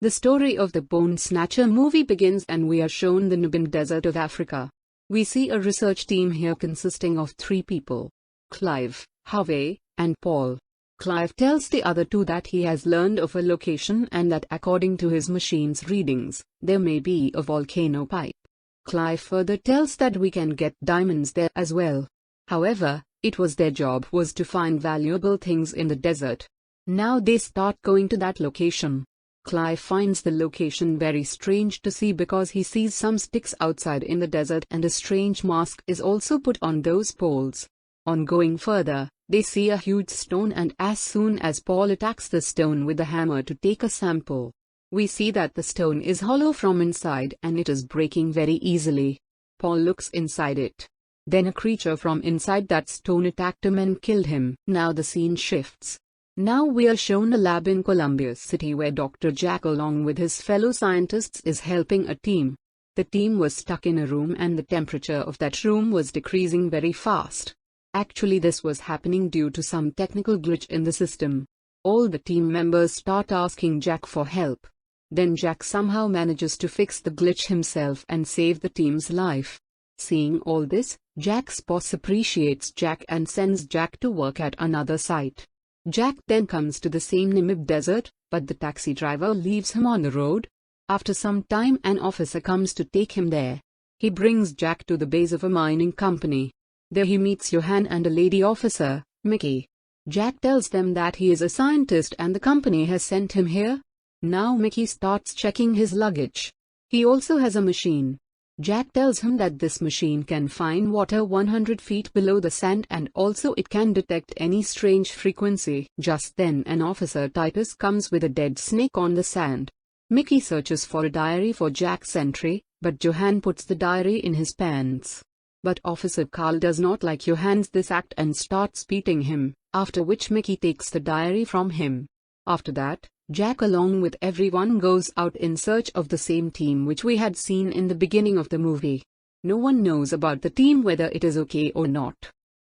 The story of the Bone Snatcher movie begins and we are shown the Nubian desert of Africa. We see a research team here consisting of 3 people: Clive, Harvey, and Paul. Clive tells the other 2 that he has learned of a location and that according to his machine's readings, there may be a volcano pipe. Clive further tells that we can get diamonds there as well. However, it was their job was to find valuable things in the desert. Now they start going to that location. Clive finds the location very strange to see because he sees some sticks outside in the desert and a strange mask is also put on those poles. On going further, they see a huge stone and as soon as Paul attacks the stone with the hammer to take a sample, we see that the stone is hollow from inside and it is breaking very easily. Paul looks inside it. Then a creature from inside that stone attacked him and killed him. Now the scene shifts. Now we are shown a lab in Columbia City where Dr. Jack along with his fellow scientists is helping a team. The team was stuck in a room and the temperature of that room was decreasing very fast. Actually this was happening due to some technical glitch in the system. All the team members start asking Jack for help. Then Jack somehow manages to fix the glitch himself and save the team's life. Seeing all this, Jack's boss appreciates Jack and sends Jack to work at another site. Jack then comes to the same Namib desert, but the taxi driver leaves him on the road. After some time an officer comes to take him there. He brings Jack to the base of a mining company. There he meets Johan and a lady officer, Mickey. Jack tells them that he is a scientist and the company has sent him here. Now Mickey starts checking his luggage. He also has a machine. Jack tells him that this machine can find water 100 feet below the sand and also it can detect any strange frequency. Just then an officer Titus comes with a dead snake on the sand. Mickey searches for a diary for Jack's entry, but Johan puts the diary in his pants. But Officer Carl does not like Johan's this act and starts beating him, after which Mickey takes the diary from him. After that, Jack along with everyone goes out in search of the same team which we had seen in the beginning of the movie. No one knows about the team whether it is okay or not.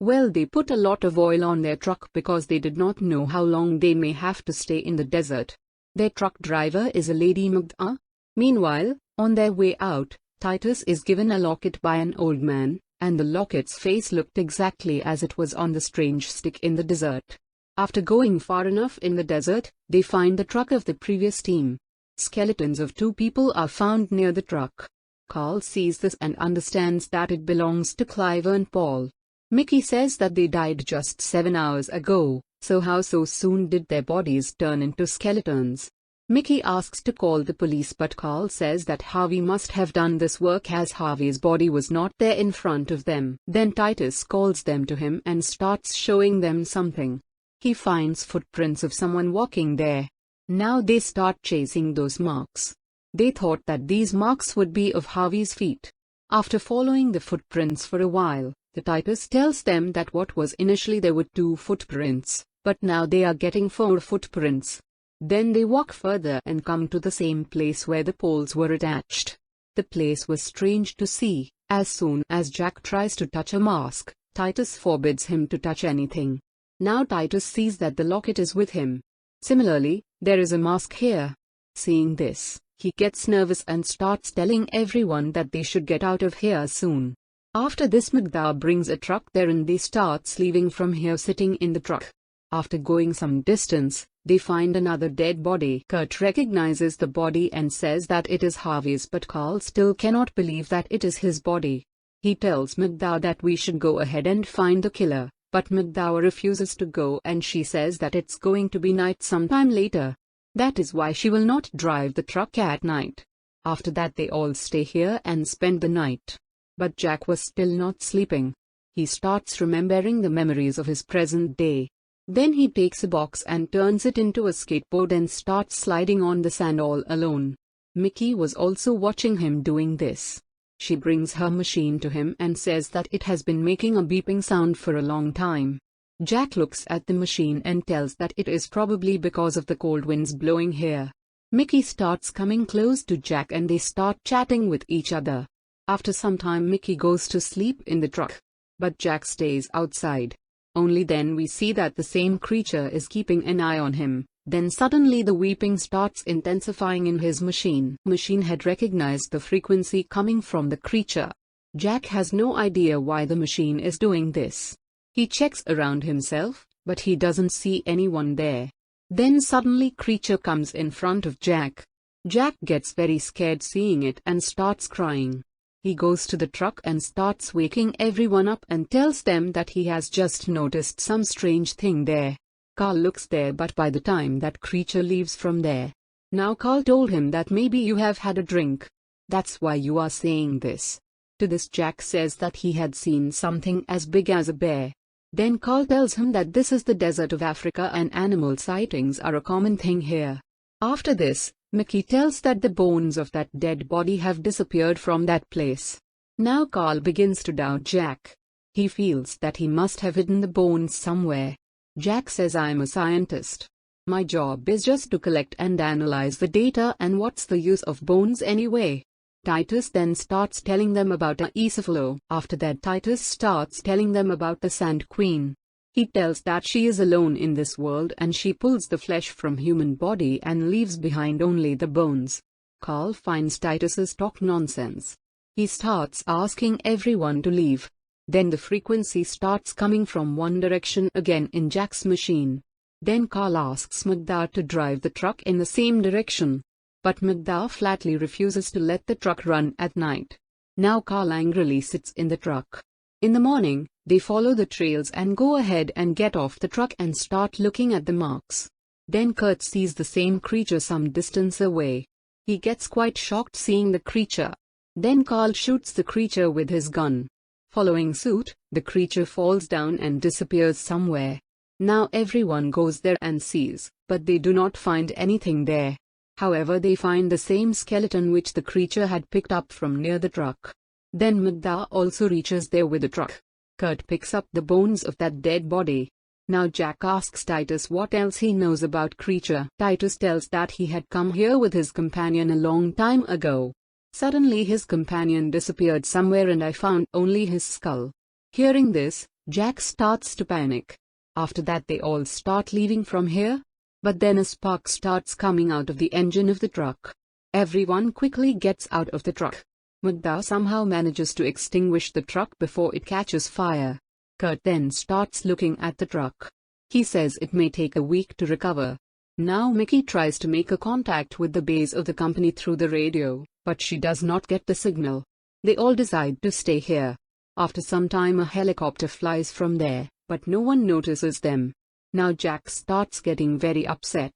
Well, they put a lot of oil on their truck because they did not know how long they may have to stay in the desert. Their truck driver is a lady Magda. Meanwhile, on their way out, Titus is given a locket by an old man, and the locket's face looked exactly as it was on the strange stick in the desert. After going far enough in the desert, they find the truck of the previous team. Skeletons of 2 people are found near the truck. Carl sees this and understands that it belongs to Clive and Paul. Mickey says that they died just 7 hours ago, so how so soon did their bodies turn into skeletons? Mickey asks to call the police but Carl says that Harvey must have done this work as Harvey's body was not there in front of them. Then Titus calls them to him and starts showing them something. He finds footprints of someone walking there. Now they start chasing those marks. They thought that these marks would be of Harvey's feet. After following the footprints for a while, the Titus tells them that what was initially there were 2 footprints, but now they are getting 4 footprints. Then they walk further and come to the same place where the poles were attached. The place was strange to see. As soon as Jack tries to touch a mask, Titus forbids him to touch anything. Now Titus sees that the locket is with him. Similarly, there is a mask here. Seeing this, he gets nervous and starts telling everyone that they should get out of here soon. After this Magda brings a truck there and they start leaving from here sitting in the truck. After going some distance, they find another dead body. Kurt recognizes the body and says that it is Harvey's but Carl still cannot believe that it is his body. He tells Magda that we should go ahead and find the killer. But Magda refuses to go and she says that it's going to be night sometime later. That is why she will not drive the truck at night. After that they all stay here and spend the night. But Jack was still not sleeping. He starts remembering the memories of his present day. Then he takes a box and turns it into a skateboard and starts sliding on the sand all alone. Mickey was also watching him doing this. She brings her machine to him and says that it has been making a beeping sound for a long time. Jack looks at the machine and tells that it is probably because of the cold winds blowing here. Mickey starts coming close to Jack and they start chatting with each other. After some time Mickey goes to sleep in the truck. But Jack stays outside. Only then we see that the same creature is keeping an eye on him. Then suddenly the weeping starts intensifying in his machine. Machine had recognized the frequency coming from the creature. Jack has no idea why the machine is doing this. He checks around himself, but he doesn't see anyone there. Then suddenly creature comes in front of Jack. Jack gets very scared seeing it and starts crying. He goes to the truck and starts waking everyone up and tells them that he has just noticed some strange thing there. Carl looks there, but by the time that creature leaves from there. Now Carl told him that maybe you have had a drink. That's why you are saying this. To this Jack says that he had seen something as big as a bear. Then Carl tells him that this is the desert of Africa and animal sightings are a common thing here. After this, Mickey tells that the bones of that dead body have disappeared from that place. Now Carl begins to doubt Jack. He feels that he must have hidden the bones somewhere. Jack says, I'm a scientist. My job is just to collect and analyze the data, and what's the use of bones anyway? Titus then starts telling them about Aesophalo. After that, Titus starts telling them about the Sand Queen. He tells that she is alone in this world and she pulls the flesh from human body and leaves behind only the bones. Carl finds Titus's talk nonsense. He starts asking everyone to leave. Then the frequency starts coming from one direction again in Jack's machine. Then Carl asks Magda to drive the truck in the same direction. But Magda flatly refuses to let the truck run at night. Now Carl angrily sits in the truck. In the morning, they follow the trails and go ahead and get off the truck and start looking at the marks. Then Kurt sees the same creature some distance away. He gets quite shocked seeing the creature. Then Carl shoots the creature with his gun. Following suit, the creature falls down and disappears somewhere. Now everyone goes there and sees, but they do not find anything there. However, they find the same skeleton which the creature had picked up from near the truck. Then Magda also reaches there with the truck. Kurt picks up the bones of that dead body. Now Jack asks Titus what else he knows about creature. Titus tells that he had come here with his companion a long time ago. Suddenly his companion disappeared somewhere and I found only his skull. Hearing this, Jack starts to panic. After that they all start leaving from here. But then a spark starts coming out of the engine of the truck. Everyone quickly gets out of the truck. Magda somehow manages to extinguish the truck before it catches fire. Kurt then starts looking at the truck. He says it may take a week to recover. Now Mickey tries to make a contact with the base of the company through the radio, but she does not get the signal. They all decide to stay here. After some time a helicopter flies from there, but no one notices them. Now Jack starts getting very upset.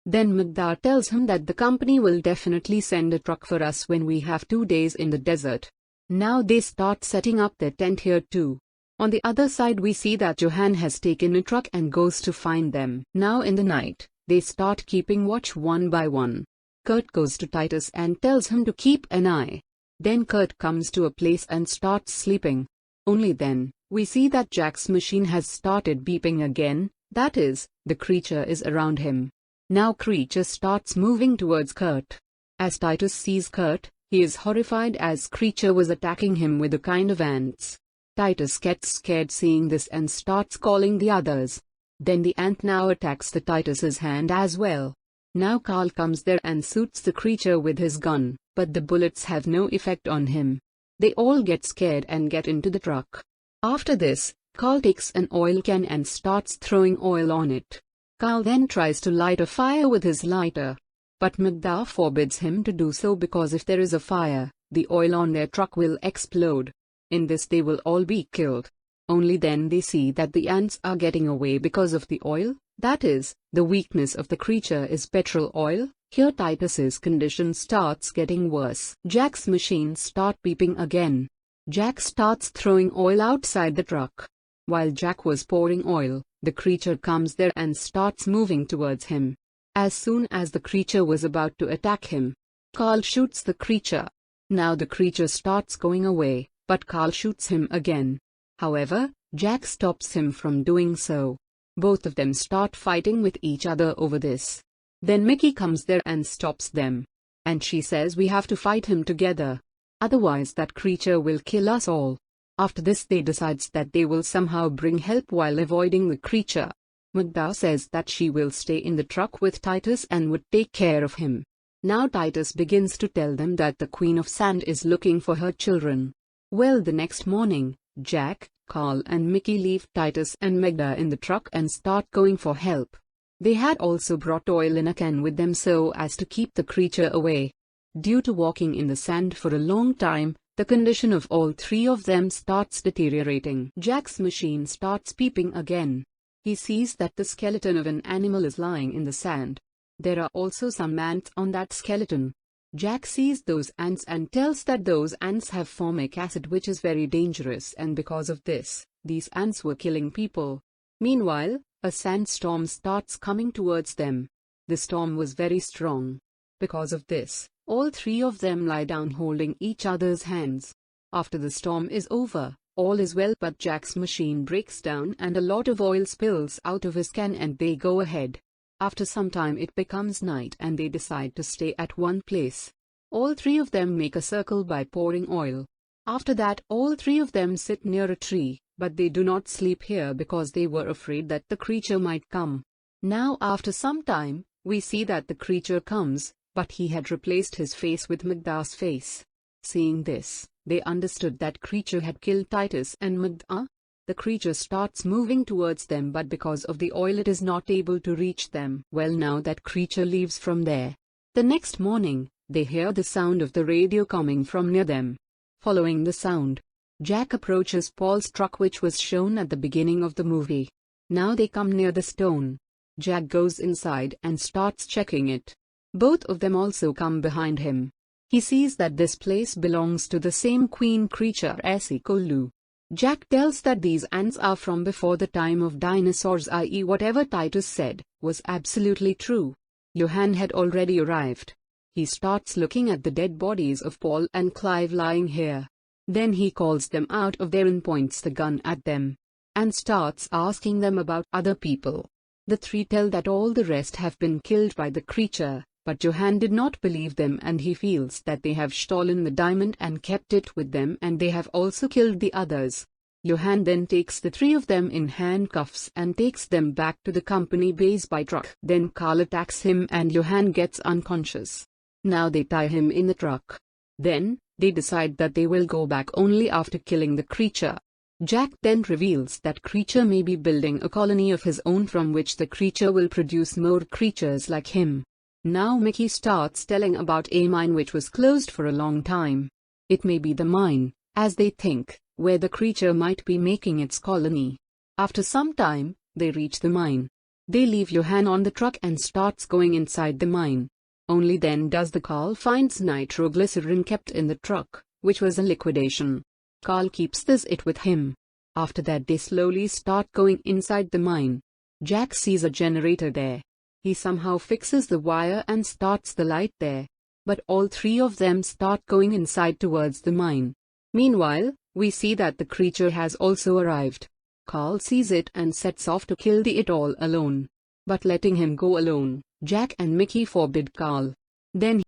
Then Magda tells him that the company will definitely send a truck for us when we have 2 days in the desert. Now they start setting up their tent here too. On the other side we see that Johan has taken a truck and goes to find them. Now in the night, they start keeping watch one by one. Kurt goes to Titus and tells him to keep an eye. Then Kurt comes to a place and starts sleeping. Only then, we see that Jack's machine has started beeping again, that is, the creature is around him. Now creature starts moving towards Kurt. As Titus sees Kurt, he is horrified as creature was attacking him with a kind of ants. Titus gets scared seeing this and starts calling the others. Then the ant now attacks the Titus's hand as well. Now Carl comes there and shoots the creature with his gun, but the bullets have no effect on him. They all get scared and get into the truck. After this, Carl takes an oil can and starts throwing oil on it. Carl then tries to light a fire with his lighter. But Magda forbids him to do so because if there is a fire, the oil on their truck will explode. In this they will all be killed. Only then they see that the ants are getting away because of the oil, that is, the weakness of the creature is petrol oil. Here Titus's condition starts getting worse. Jack's machine starts beeping again. Jack starts throwing oil outside the truck. While Jack was pouring oil, the creature comes there and starts moving towards him. As soon as the creature was about to attack him, Carl shoots the creature. Now the creature starts going away, but Carl shoots him again. However, Jack stops him from doing so. Both of them start fighting with each other over this. Then Mickey comes there and stops them. And she says we have to fight him together. Otherwise that creature will kill us all. After this they decide that they will somehow bring help while avoiding the creature. Magda says that she will stay in the truck with Titus and would take care of him. Now Titus begins to tell them that the Queen of Sand is looking for her children. Well, the next morning, Jack, Carl and Mickey leave Titus and Magda in the truck and start going for help. They had also brought oil in a can with them so as to keep the creature away. Due to walking in the sand for a long time, the condition of all three of them starts deteriorating. Jack's machine starts beeping again. He sees that the skeleton of an animal is lying in the sand. There are also some ants on that skeleton. Jack sees those ants and tells that those ants have formic acid, which is very dangerous, and because of this, these ants were killing people. Meanwhile, a sandstorm starts coming towards them. The storm was very strong. Because of this, all three of them lie down holding each other's hands. After the storm is over, all is well, but Jack's machine breaks down and a lot of oil spills out of his can and they go ahead. After some time it becomes night and they decide to stay at one place. All three of them make a circle by pouring oil. After that all three of them sit near a tree, but they do not sleep here because they were afraid that the creature might come. Now after some time, we see that the creature comes, but he had replaced his face with Magda's face. Seeing this, they understood that creature had killed Titus and Magda. The creature starts moving towards them, but because of the oil it is not able to reach them. Well, now that creature leaves from there. The next morning, they hear the sound of the radio coming from near them. Following the sound, Jack approaches Paul's truck, which was shown at the beginning of the movie. Now they come near the stone. Jack goes inside and starts checking it. Both of them also come behind him. He sees that this place belongs to the same queen creature as Kolu. Jack tells that these ants are from before the time of dinosaurs, i.e. whatever Titus said was absolutely true. Johann had already arrived. He starts looking at the dead bodies of Paul and Clive lying here. Then he calls them out of there and points the gun at them, and starts asking them about other people. The three tell that all the rest have been killed by the creature, but Johann did not believe them and he feels that they have stolen the diamond and kept it with them, and they have also killed the others. Johann then takes the three of them in handcuffs and takes them back to the company base by truck. Then Carl attacks him and Johann gets unconscious. Now they tie him in the truck. Then, they decide that they will go back only after killing the creature. Jack then reveals that creature may be building a colony of his own from which the creature will produce more creatures like him. Now Mickey starts telling about a mine which was closed for a long time. It may be the mine, as they think, where the creature might be making its colony. After some time, they reach the mine. They leave Johann on the truck and starts going inside the mine. Only then does the Carl finds nitroglycerin kept in the truck, which was a liquidation. Carl keeps it with him. After that they slowly start going inside the mine. Jack sees a generator there. He somehow fixes the wire and starts the light there. But all three of them start going inside towards the mine. Meanwhile, we see that the creature has also arrived. Carl sees it and sets off to kill it all alone. But letting him go alone, Jack and Mickey forbid Carl. Then,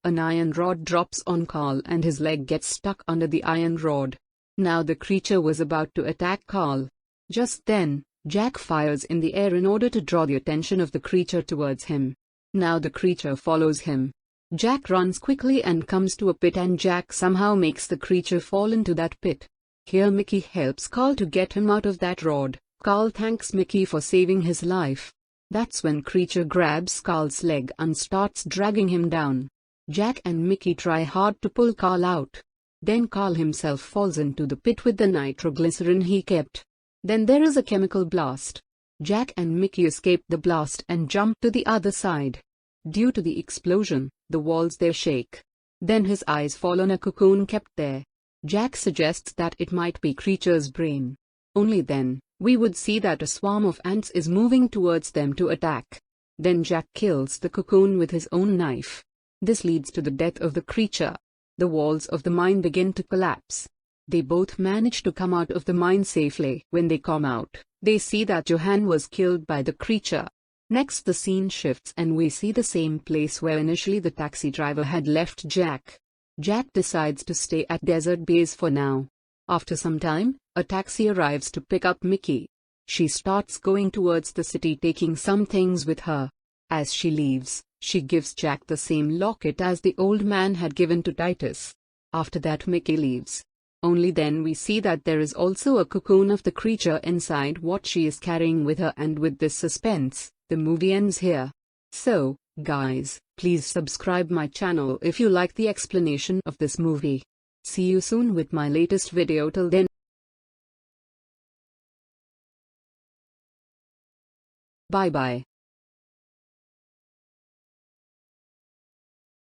an iron rod drops on Carl and his leg gets stuck under the iron rod. Now the creature was about to attack Carl. Just then, Jack fires in the air in order to draw the attention of the creature towards him. Now the creature follows him. Jack runs quickly and comes to a pit, and Jack somehow makes the creature fall into that pit. Here Mickey helps Carl to get him out of that rod. Carl thanks Mickey for saving his life. That's when creature grabs Carl's leg and starts dragging him down. Jack and Mickey try hard to pull Carl out. Then Carl himself falls into the pit with the nitroglycerin he kept. Then there is a chemical blast. Jack and Mickey escape the blast and jump to the other side. Due to the explosion, the walls there shake. Then his eyes fall on a cocoon kept there. Jack suggests that it might be creature's brain. Only then, we would see that a swarm of ants is moving towards them to attack. Then Jack kills the cocoon with his own knife. This leads to the death of the creature. The walls of the mine begin to collapse. They both manage to come out of the mine safely. When they come out, they see that Johann was killed by the creature. Next the scene shifts and we see the same place where initially the taxi driver had left Jack. Jack decides to stay at Desert Base for now. After some time, a taxi arrives to pick up Mickey. She starts going towards the city, taking some things with her. As she leaves, she gives Jack the same locket as the old man had given to Titus. After that, Mickey leaves. Only then we see that there is also a cocoon of the creature inside what she is carrying with her, and with this suspense, the movie ends here. So, guys, please subscribe my channel if you like the explanation of this movie. See you soon with my latest video. Till then, bye bye.